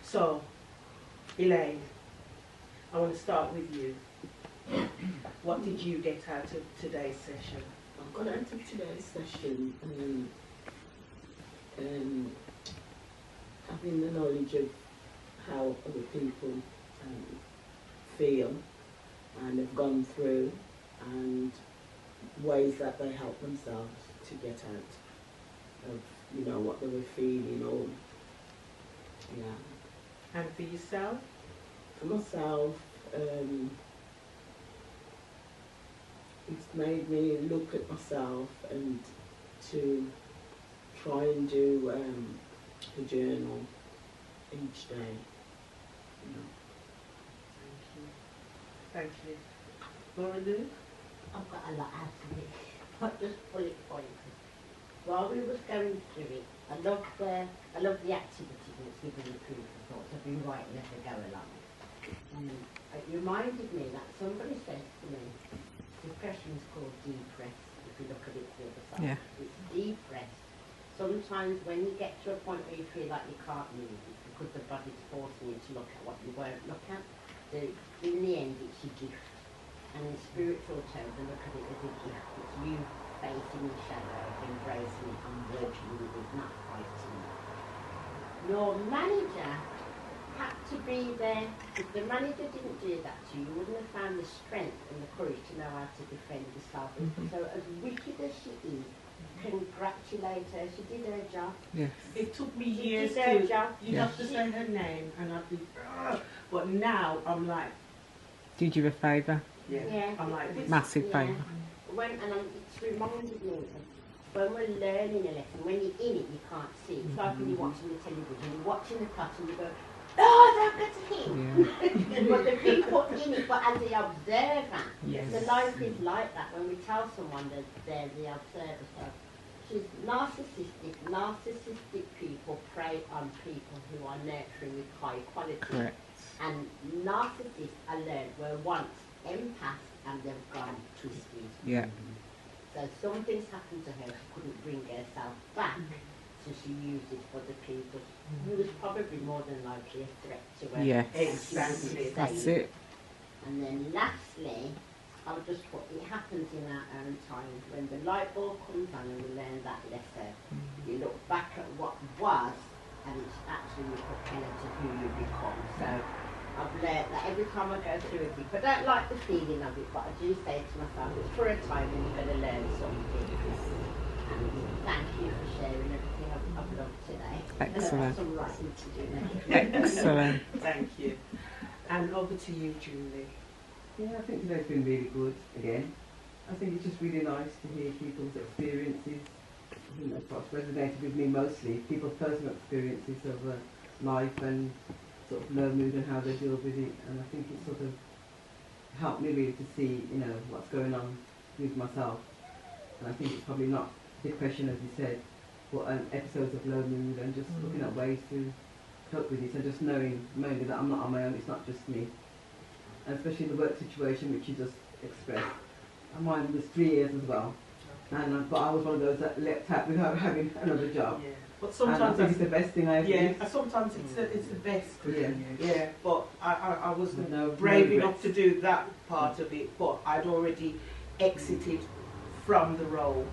So, Elaine, I want to start with you. What did you get out of today's session? I got out of today's session having the knowledge of how other people feel and have gone through, and ways that they help themselves to get out of, you know, what they were feeling, or And for yourself? For myself, it's made me look at myself and to try and do a journal each day. You know. Thank you. Laura Lou? I've got a lot out of it. Not just bullet points. While we was going through it, I love the activity that's given the proof of thoughts. I've been writing as I go along. It reminded me that somebody says to me, depression is called depressed, if you look at it the other side. Yeah. It's depressed. Sometimes when you get to a point where you feel like you can't move, it's because the body's forcing you to look at what you won't look at. In the end, it's a gift. And in spiritual terms, I look at it as a gift. It's you facing the shadow, embracing it and working with it, not fighting it. Your manager had to be there. If the manager didn't do that to you, you wouldn't have found the strength and the courage to know how to defend yourself. So as wicked as she is, congratulate her. She did her job. Yes. It took me years She did her to, job. you have to say her name, and I'd be, but now I'm like, Did you a favour? Yeah. I'm like, this Massive favour. It's reminded me of when we're learning a lesson, when you're in it, you can't see. It's like when you're watching the television, you're watching the class and you go, oh, don't get to him. Yeah. But the people in it, but as the observer. Yes. So life is like that. When we tell someone that they're the observer, so she's narcissistic. Narcissistic people prey on people who are nurturing with high quality. Correct. And narcissists, I learned, were once empaths and they've gone twisted. Yeah. So something's happened to her, she couldn't bring herself back, so she used it for the people. Who was probably more than likely a threat to her. Yes. Exactly. That's it. And then lastly, I'll just put, it happens in our own time. When the light bulb comes on and we learn that lesson, you look back at what was, and it's actually your propeller to who you become. So I've learned that every time I go through it, I don't like the feeling of it, but I do say to myself, it's for a time when you're going to learn something. And thank you for sharing everything I've loved today. Excellent. Some writing to do now. Excellent. Thank you. And over to you, Julie. Yeah, I think today's been really good again. I think it's just really nice to hear people's experiences. I think that's what's resonated with me mostly, people's personal experiences of life and sort of low mood and how they deal with it. And I think it sort of helped me really to see, you know, what's going on with myself. And I think it's probably not depression, as you said, but episodes of low mood and just looking at ways to cope with it and just knowing mainly that I'm not on my own, it's not just me. And especially the work situation, which you just expressed. And mine was 3 years as well. And but I was one of those that leapt out without having another job. Yeah. But sometimes it's the best thing I ever did. Yeah, sometimes it's the best. Yeah. Yeah, but I wasn't No brave regrets. enough to do that part of it, but I'd already exited from the role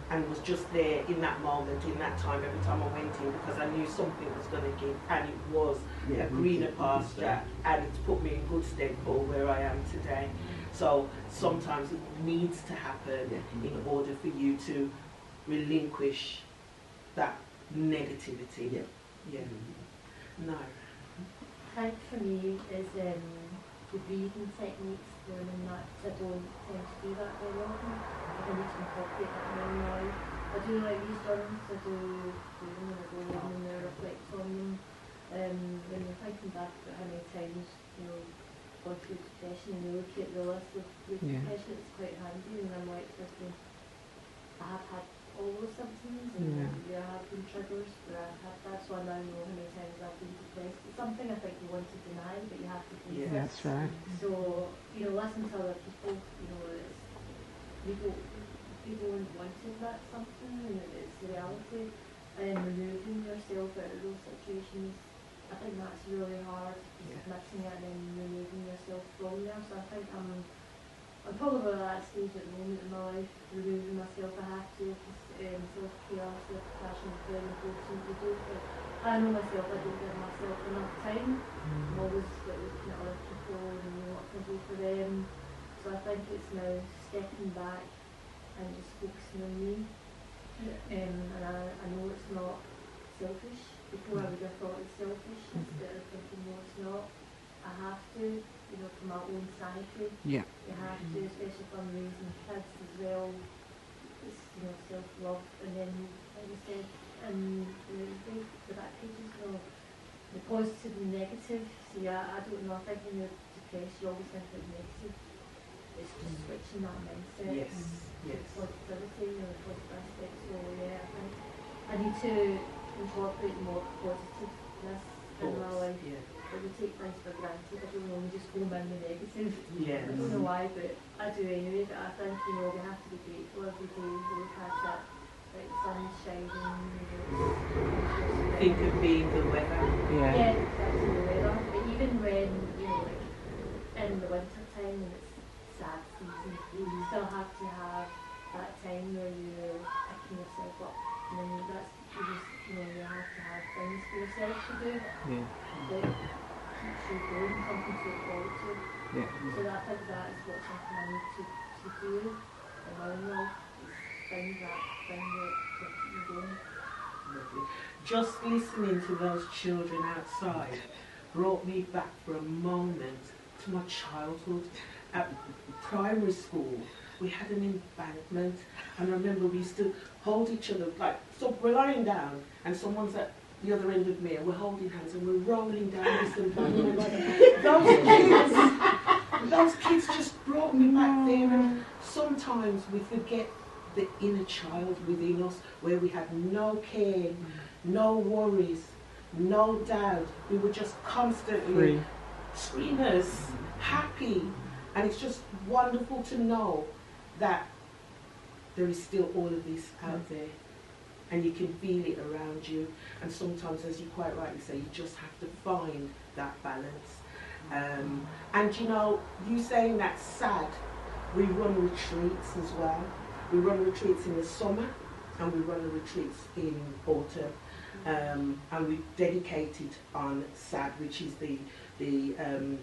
and was just there in that moment, in that time, every time I went in, because I knew something was going to give, and it was a greener pasture, and it's put me in good stead for where I am today. So sometimes it needs to happen in order for you to relinquish that negativity. Yeah. No. I think for me is the breathing techniques, learning that, 'cause I don't tend to do that very often. I need to incorporate that more now. I do like these journals, I do them and I go in and I reflect on them. When you're thinking back about how many times, you know, gone through depression and you look at the list of depression, it's quite handy, and I'm like thinking, I have had all those symptoms and there have been triggers where I've had that, so I now know how many times I've been depressed. It's something I think you want to deny, but you have to face it. That's right. So, you know, listen to other people, you know, it's, people wanting that something, and it's the reality, and removing yourself out of those situations I think that's really hard, just mixing it and then removing yourself from there. So I think I'm probably at that stage at the moment in my life, removing myself. I have to, because self-care, self-compassion is very important to do. But I know myself, I don't give myself enough time. I'm always looking at other people and what can I do for them. So I think it's now stepping back and just focusing on me. And I know it's not selfish. Before I would have thought it's selfish, instead of thinking, no, it's not. I have to, you know, for my own sanity. Yeah. You have to, especially if I'm raising kids as well. It's, you know, self-love. And then, like you said, and the back pages, you know, the positive and negative. So yeah, I don't know, I think when you're depressed, you always think about negative. It's just switching that mindset. Yes, yes. Positivity, you know, the positive aspect. So yeah, I think I need to incorporate more positiveness in my life. Yeah. But we take things for granted. I don't know, we just go in the negative. Yes. I don't know why, but I do anyway. But I think, you know, we have to be grateful every day. We look at it, like the sun's shining, you know. Think of being the weather. Yeah. Yeah, that's the weather. But even when, you know, like in the winter time when it's sad season, you still have to have that time where you're picking yourself up. And then that's, you just, you know, you have to have things for yourself to do. Yeah. That keeps you going, something to look forward to. Yeah. So I think that is what something I need to do in my own life, is find that thing that keeps me going. Just listening to those children outside brought me back for a moment to my childhood. At primary school, we had an embankment, and I remember we used to hold each other, like, so we're lying down, and someone's at the other end of me, and we're holding hands, and we're rolling down this embankment. Those kids just brought me back there, and sometimes we forget the inner child within us, where we had no care, no worries, no doubt. We were just constantly Free. screamers, happy, and it's just wonderful to know that there is still all of this out there, and you can feel it around you. And sometimes, as you quite rightly say, you just have to find that balance. And you know, you saying that's sad, we run retreats as well. We run retreats in the summer, and we run the retreats in autumn. And we dedicated on SAD, which is the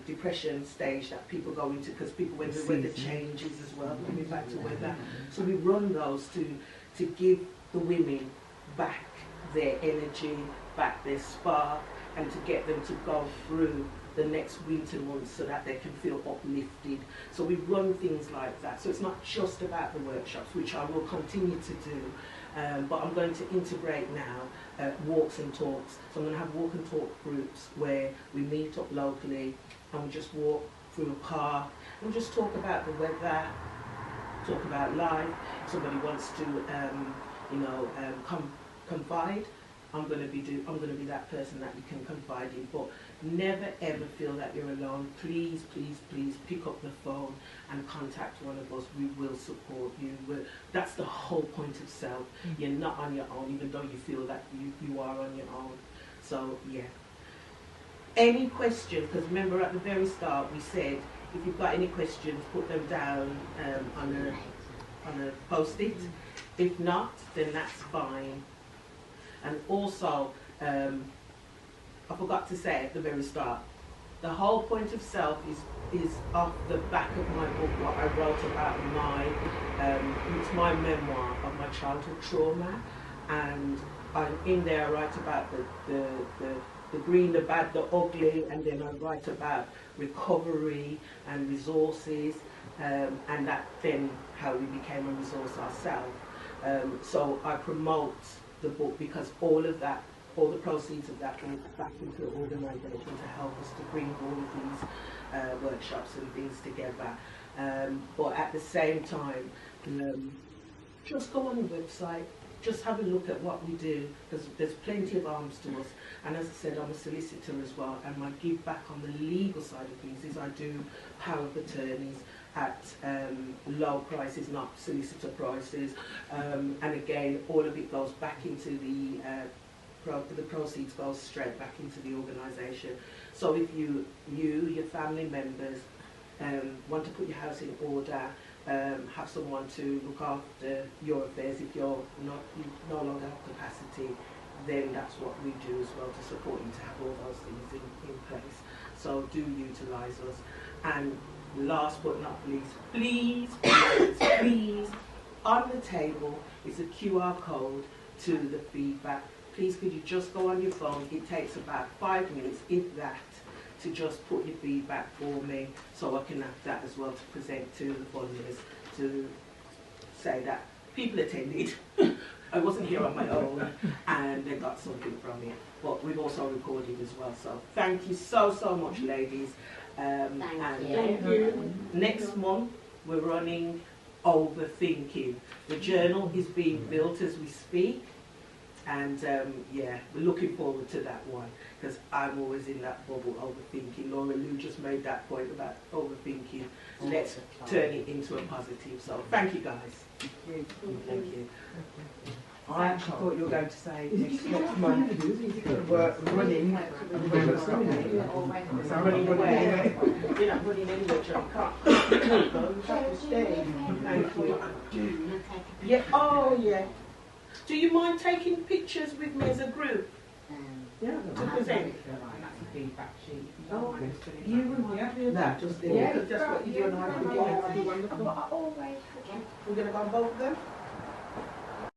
depression stage that people go into, because people, when the weather changes as well, coming back to weather. So we run those to give the women back their energy, back their spark, and to get them to go through the next winter months so that they can feel uplifted. So we run things like that. So it's not just about the workshops, which I will continue to do, but I'm going to integrate now walks and talks. So I'm going to have walk and talk groups where we meet up locally and we just walk through a park and we just talk about the weather, talk about life. If somebody wants to, confide, I'm going to be that person that you can confide in. But never ever feel that you're alone. Please, please, please pick up the phone and contact one of us. We will support you. That's the whole point of SELF. You're not on your own, even though you feel that you are on your own. So yeah. Any questions? Because remember at the very start we said if you've got any questions, put them down on a post-it. If not, then that's fine. And also, I forgot to say at the very start, the whole point of SELF is off the back of my book, what I wrote about it's my memoir of my childhood trauma, and in there I write about the green, the bad, the ugly, and then I write about recovery and resources, and that then how we became a resource ourselves. So I promote the book because all of that, all the proceeds of that goes back into the organisation to help us to bring all of these workshops and things together. But at the same time, just go on the website, just have a look at what we do, because there's plenty of arms to us. And as I said, I'm a solicitor as well, and my give back on the legal side of things is I do power of attorneys at low prices, not solicitor prices, and again all of it goes back into the the proceeds go straight back into the organisation. So if you, your family members, want to put your house in order, have someone to look after your affairs if you no longer have capacity, then that's what we do as well to support you to have all those things in place. So do utilise us. And last but not least, please, on the table is a QR code to the feedback. Please could you just go on your phone, it takes about 5 minutes, if that, to just put your feedback for me so I can have that as well to present to the funders to say that people attended. I wasn't here on my own and they got something from it. But we've also recorded as well. So thank you so much, ladies. Thank you. Next month we're running Overthinking. The journal is being built as we speak. And yeah, we're looking forward to that one because I'm always in that bubble overthinking. Laura Lou just made that point about overthinking. Let's turn it into a positive. So thank you guys. Thank you. Thank you. I actually thought you were going to say next month we're running. It's running away. You're not running anywhere, John. You have to stay. Thank you. Yeah. Oh yeah. Do you mind taking pictures with me as a group Yeah. to present? Feedback sheet. Oh, you would do that just there. Because that's what you're doing. We're going to go on both of them.